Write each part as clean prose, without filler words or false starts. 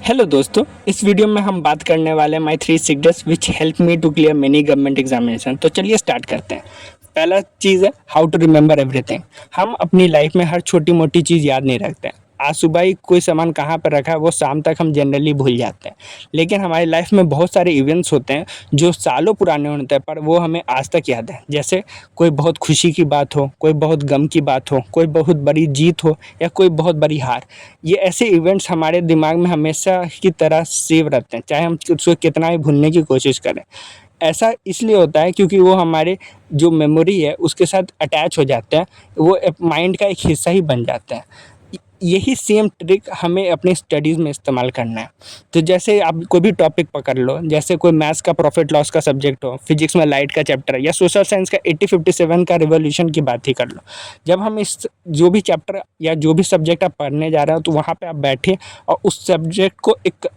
Hello दोस्तों, इस video में हम बात करने वाले हैं my 3 secrets which help me to clear many government examination. तो चलिए स्टार्ट करते हैं। पहला चीज़ है हाउ टू रिमेंबर एवरीथिंग। हम अपनी लाइफ में हर छोटी मोटी चीज़ याद नहीं रखते हैं। आज सुबह ही कोई सामान कहाँ पर रखा है वो शाम तक हम जनरली भूल जाते हैं। लेकिन हमारी लाइफ में बहुत सारे इवेंट्स होते हैं जो सालों पुराने होते हैं पर वो हमें आज तक याद है। जैसे कोई बहुत खुशी की बात हो, कोई बहुत गम की बात हो, कोई बहुत बड़ी जीत हो या कोई बहुत बड़ी हार। ये ऐसे इवेंट्स हमारे दिमाग में हमेशा की तरह सेव रहते हैं, चाहे हम उसको कितना भी भूलने की कोशिश करें। ऐसा इसलिए होता है क्योंकि वो हमारे जो मेमोरी है उसके साथ अटैच हो जाते हैं, वो माइंड का एक हिस्सा ही बन जाता है। यही सेम ट्रिक हमें अपनी स्टडीज़ में इस्तेमाल करना है। तो जैसे आप कोई भी टॉपिक पकड़ लो, जैसे कोई मैथ्स का प्रॉफिट लॉस का सब्जेक्ट हो, फिजिक्स में लाइट का चैप्टर है या सोशल साइंस का 8057 का रिवॉल्यूशन की बात ही कर लो। जब हम इस जो भी चैप्टर या जो भी सब्जेक्ट आप पढ़ने जा रहे हो तो वहाँ पे आप बैठिए और उस सब्जेक्ट को एक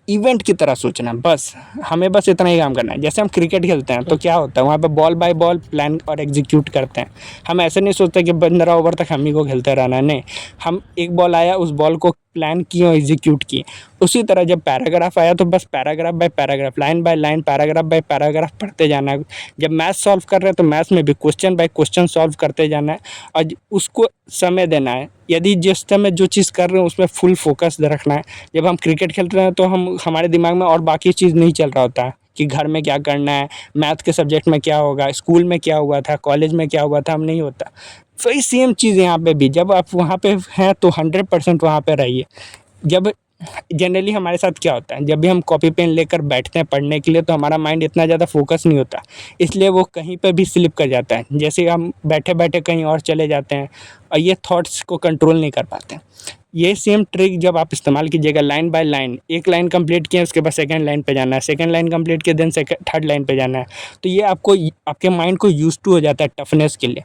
इवेंट की तरह सोचना। बस हमें बस इतना ही काम करना है। जैसे हम क्रिकेट खेलते हैं तो क्या होता है, वहाँ पे बॉल बाय बॉल प्लान और एग्जीक्यूट करते हैं। हम ऐसे नहीं सोचते कि 15 ओवर तक हम ही को खेलते रहना है। नहीं, हम एक बॉल आया उस बॉल को प्लान किए और एग्जीक्यूट किए। उसी तरह जब पैराग्राफ आया तो बस paragraph by paragraph, line by line, paragraph by paragraph पढ़ते जाना है। जब मैथ सॉल्व कर रहे हैं तो मैथ्स में भी क्वेश्चन बाय क्वेश्चन सॉल्व करते जाना है और उसको समय देना है। यदि जिस समय जो चीज़ कर रहे हैं उसमें फुल फोकस रखना है। जब हम क्रिकेट खेल रहे हैं तो हम हमारे दिमाग में और बाकी चीज़ नहीं चल रहा होता है कि घर में क्या करना है, मैथ के सब्जेक्ट में क्या होगा, स्कूल में क्या हुआ था, कॉलेज में क्या हुआ था, हम नहीं होता। वही सेम चीज़ यहाँ पे भी, जब आप वहाँ पे हैं तो 100% वहाँ पे रहिए। जब जनरली हमारे साथ क्या होता है, जब भी हम कॉपी पेन लेकर बैठते हैं पढ़ने के लिए तो हमारा माइंड इतना ज़्यादा फोकस नहीं होता, इसलिए वो कहीं पे भी स्लिप कर जाता है। जैसे हम बैठे बैठे कहीं और चले जाते हैं और ये थॉट्स को कंट्रोल नहीं कर पाते हैं। ये सेम ट्रिक जब आप इस्तेमाल कीजिएगा, लाइन बाय लाइन, एक लाइन कंप्लीट किए उसके बाद सेकंड लाइन पे जाना है, सेकंड लाइन कंप्लीट किए देन थर्ड लाइन पे जाना है। तो ये आपको आपके माइंड को यूज टू हो जाता है टफनेस के लिए।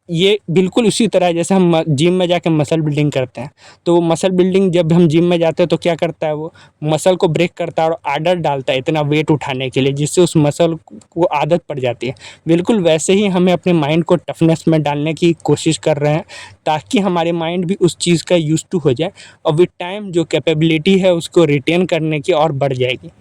ये बिल्कुल उसी तरह है जैसे हम जिम में जाके मसल बिल्डिंग करते हैं। तो मसल बिल्डिंग जब हम जिम में जाते हैं तो क्या करता है, वो मसल को ब्रेक करता है और आदत डालता है इतना वेट उठाने के लिए, जिससे उस मसल को आदत पड़ जाती है। बिल्कुल वैसे ही हमें अपने माइंड को टफनेस में डालने की कोशिश कर रहे हैं ताकि हमारे माइंड भी उस चीज़ का यूज टू हो जाए और विद टाइम जो कैपेबिलिटी है उसको रिटेन करने की और बढ़ जाएगी।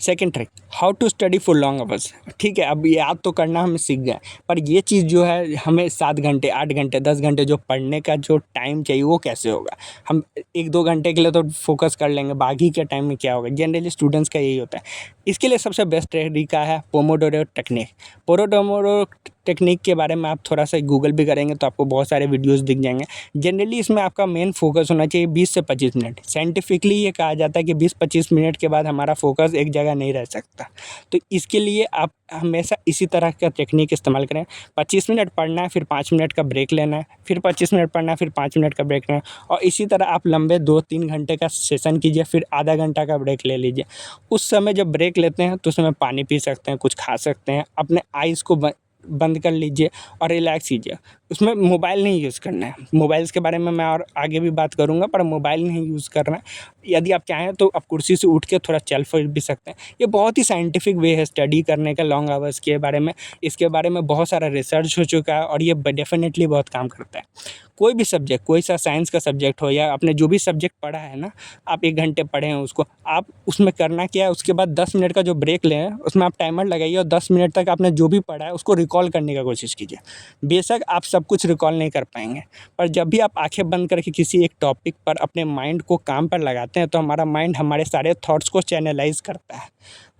Second trick, how to study for long hours. ठीक है, अब याद तो करना हम सीख गए, पर ये चीज़ जो है हमें 7 घंटे, 8 घंटे, 10 घंटे जो पढ़ने का जो टाइम चाहिए वो कैसे होगा। हम 1-2 घंटे के लिए तो फोकस कर लेंगे, बाकी के टाइम में क्या होगा। जनरली स्टूडेंट्स का यही होता है। इसके लिए सबसे बेस्ट तरीका है पोमोडोरो टेक्निक। पोमोडोरो टेक्निक के बारे में आप थोड़ा सा गूगल भी करेंगे तो आपको बहुत सारे वीडियोस दिख जाएंगे। जनरली इसमें आपका मेन फोकस होना चाहिए 20 से 25 मिनट। साइंटिफिकली ये कहा जाता है कि 20-25 मिनट के बाद हमारा फोकस एक जगह नहीं रह सकता। तो इसके लिए आप हमेशा इसी तरह का टेक्निक इस्तेमाल करें। 25 मिनट पढ़ना है, फिर 5 मिनट का ब्रेक लेना है, फिर 25 मिनट पढ़ना है, फिर 5 मिनट का ब्रेक लेना है और इसी तरह आप लंबे 2-3 घंटे का सेशन कीजिए, फिर आधा घंटा का ब्रेक ले लीजिए। उस समय जब ब्रेक लेते हैं तो उस समय पानी पी सकते हैं, कुछ खा सकते हैं, अपने आइज़ को बंद कर लीजिए और रिलैक्स कीजिए। उसमें मोबाइल नहीं यूज़ करना है। मोबाइल्स के बारे में मैं और आगे भी बात करूँगा, पर मोबाइल नहीं यूज़ करना है। यदि आप चाहें तो आप कुर्सी से उठ के थोड़ा चल फिर भी सकते हैं। ये बहुत ही साइंटिफिक वे है स्टडी करने का लॉन्ग आवर्स के बारे में। इसके बारे में बहुत सारा रिसर्च हो चुका है और ये डेफिनेटली बहुत काम करता है। कोई भी सब्जेक्ट, कोई सा साइंस का सब्जेक्ट हो या आपने जो भी सब्जेक्ट पढ़ा है ना, आप 1 घंटे पढ़े हैं उसको, आप उसमें करना क्या है, उसके बाद 10 मिनट का जो ब्रेक लें उसमें आप टाइमर लगाइए और 10 मिनट तक आपने जो भी पढ़ा है उसको रिकॉल करने की कोशिश कीजिए। बेशक आप सब कुछ रिकॉल नहीं कर पाएंगे, पर जब भी आप आंखें बंद करके किसी एक टॉपिक पर अपने माइंड को काम पर लगाते हैं तो हमारा माइंड हमारे सारे थॉट्स को चैनलाइज करता है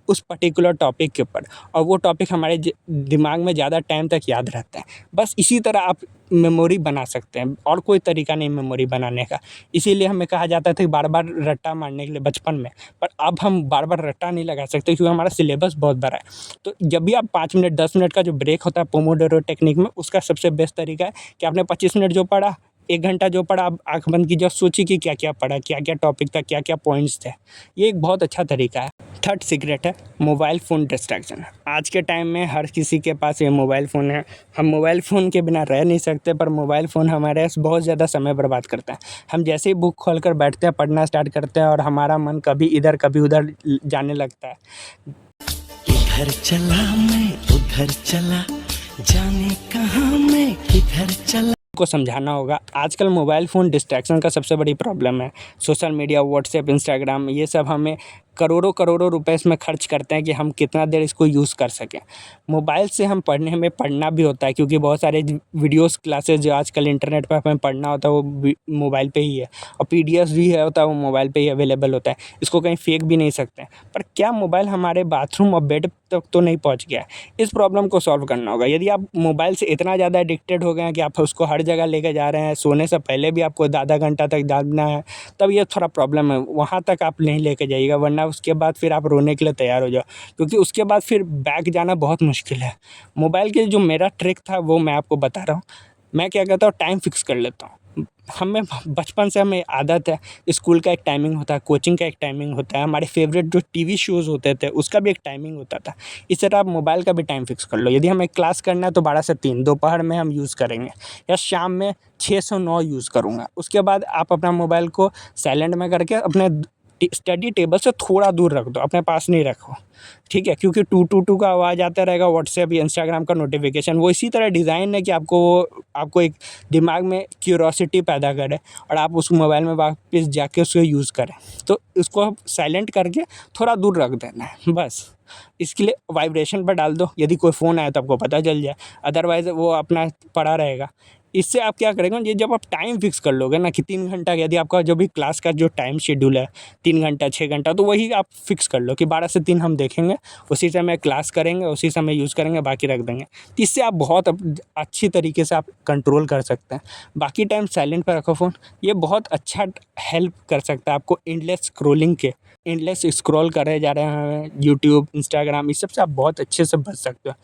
उस पर्टिकुलर टॉपिक के ऊपर और वो टॉपिक हमारे दिमाग में ज़्यादा टाइम तक याद रहता है। बस इसी तरह आप मेमोरी बना सकते हैं और कोई तरीका नहीं मेमोरी बनाने का। इसीलिए हमें कहा जाता था कि बार बार रट्टा मारने के लिए बचपन में, पर अब हम बार बार रट्टा नहीं लगा सकते क्योंकि हमारा सिलेबस बहुत बड़ा है। तो जब भी आप 5 मिनट 10 मिनट का जो ब्रेक होता है पोमोडोरो टेक्निक में, उसका सबसे बेस्ट तरीका है कि आपने 25 मिनट जो पढ़ा, 1 घंटा जो पढ़ा, आप आँख बंद कीजिए और सोचिए कि क्या-क्या पढ़ा, क्या-क्या टॉपिक था, क्या-क्या पॉइंट्स थे। ये एक बहुत अच्छा तरीका है। थर्ड सीक्रेट है मोबाइल फ़ोन डिस्ट्रैक्शन। आज के टाइम में हर किसी के पास ये मोबाइल फ़ोन है। हम मोबाइल फ़ोन के बिना रह नहीं सकते, पर मोबाइल फ़ोन हमारे बहुत ज़्यादा समय बर्बाद करता है। हम जैसे ही बुक खोलकर बैठते हैं, पढ़ना स्टार्ट करते हैं और हमारा मन कभी इधर कभी उधर जाने लगता है। इधर चला मैं उधर चला, जाने कहाँ मैं किधर चला। को समझाना होगा। आजकल मोबाइल फ़ोन डिस्ट्रैक्शन का सबसे बड़ी प्रॉब्लम है। सोशल मीडिया, व्हाट्सएप, इंस्टाग्राम, ये सब हमें करोड़ों करोड़ों रुपए इसमें खर्च करते हैं कि हम कितना देर इसको यूज़ कर सकें। मोबाइल से हम हमें पढ़ना भी होता है, क्योंकि बहुत सारे वीडियोस क्लासेस जो आजकल इंटरनेट पर हमें पढ़ना होता है वो मोबाइल पे ही है, और पीडीएफ भी है होता है वो मोबाइल पे ही अवेलेबल होता है। इसको कहीं फेंक भी नहीं सकते हैं। पर क्या मोबाइल हमारे बाथरूम और बेड तक तो नहीं पहुंच गया है? इस प्रॉब्लम को सॉल्व करना होगा। यदि आप मोबाइल से इतना ज़्यादा एडिक्टेड हो गए हैं कि आप उसको हर जगह लेके जा रहे हैं, सोने से पहले भी आपको आधा घंटा तक दाबना है, तब ये थोड़ा प्रॉब्लम है। वहाँ तक आप नहीं लेके जाइएगा, वरना उसके बाद फिर आप रोने के लिए तैयार हो जाओ, क्योंकि उसके बाद फिर बैक जाना बहुत मुश्किल है। मोबाइल के जो मेरा ट्रिक था वो मैं आपको बता रहा हूँ। मैं क्या करता हूँ, टाइम फिक्स कर लेता हूँ। हमें बचपन से हमें आदत है, स्कूल का एक टाइमिंग होता है, कोचिंग का एक टाइमिंग होता है, हमारे फेवरेट जो टीवी शोज़ होते थे उसका भी एक टाइमिंग होता था। इस तरह आप मोबाइल का भी टाइम फिक्स कर लो। यदि हमें क्लास करना है तो 12 से 3 दोपहर में हम यूज़ करेंगे, या शाम में 6 से 9 यूज़ करूँगा। उसके बाद आप अपना मोबाइल को साइलेंट में करके अपने स्टडी टेबल से थोड़ा दूर रख दो, अपने पास नहीं रखो, ठीक है? क्योंकि टू टू टू का आवाज़ आता रहेगा, व्हाट्सएप या इंस्टाग्राम का नोटिफिकेशन वो इसी तरह डिज़ाइन है कि आपको एक दिमाग में क्यूरोसिटी पैदा करे और आप उस मोबाइल में वापस जाके उसको यूज़ करें। तो उसको आप साइलेंट करके थोड़ा दूर रख देना है बस। इसके लिए वाइब्रेशन पर डाल दो, यदि कोई फ़ोन आया तो आपको पता चल जाए, अदरवाइज़ वो अपना पड़ा रहेगा। इससे आप क्या करेंगे, ये जब आप टाइम फिक्स कर लोगे ना कि 3 घंटा, यदि आपका जो भी क्लास का जो टाइम शेड्यूल है 3 घंटा 6 घंटा, तो वही आप फिक्स कर लो कि 12 से 3 हम देखेंगे, उसी समय क्लास करेंगे, उसी समय यूज़ करेंगे, बाकी रख देंगे। तो इससे आप बहुत अच्छी तरीके से आप कंट्रोल कर सकते हैं। बाकी टाइम साइलेंट पर रखो फ़ोन, ये बहुत अच्छा हेल्प कर सकता है आपको एंडलेस स्क्रॉल करे जा रहे हैं यूट्यूब, इंस्टाग्राम, इस सब से आप बहुत अच्छे से बच सकते हो।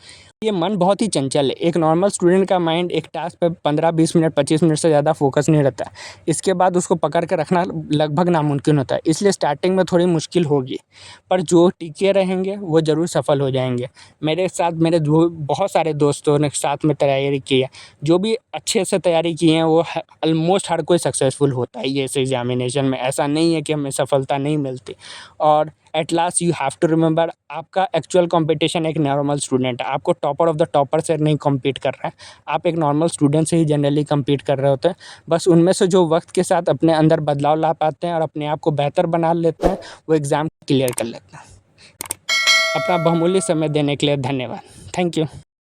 ये मन बहुत ही चंचल है। एक नॉर्मल स्टूडेंट का माइंड एक टास्क पे 15-20 मिनट 25 मिनट से ज़्यादा फोकस नहीं रहता है। इसके बाद उसको पकड़ के रखना लगभग नामुमकिन होता है। इसलिए स्टार्टिंग में थोड़ी मुश्किल होगी, पर जो टिके रहेंगे वो ज़रूर सफल हो जाएंगे। मेरे साथ मेरे बहुत सारे दोस्तों ने साथ में तैयारी की है, जो भी अच्छे से तैयारी की है वो ऑलमोस्ट हर कोई सक्सेसफुल होता है ये इस एग्जामिनेशन में। ऐसा नहीं है कि हमें सफलता नहीं मिलती। और at last you have to remember, आपका एक्चुअल कंपटीशन एक नॉर्मल स्टूडेंट है। आपको टॉपर ऑफ द टॉपर से नहीं कम्पीट कर रहा है, आप एक नॉर्मल स्टूडेंट से ही जनरली कम्पीट कर रहे होते हैं। बस उनमें से जो वक्त के साथ अपने अंदर बदलाव ला पाते हैं और अपने आप को बेहतर बना लेते हैं, वो एग्ज़ाम क्लियर कर लेते हैं। अपना बहुमूल्य समय देने के लिए धन्यवाद। Thank you.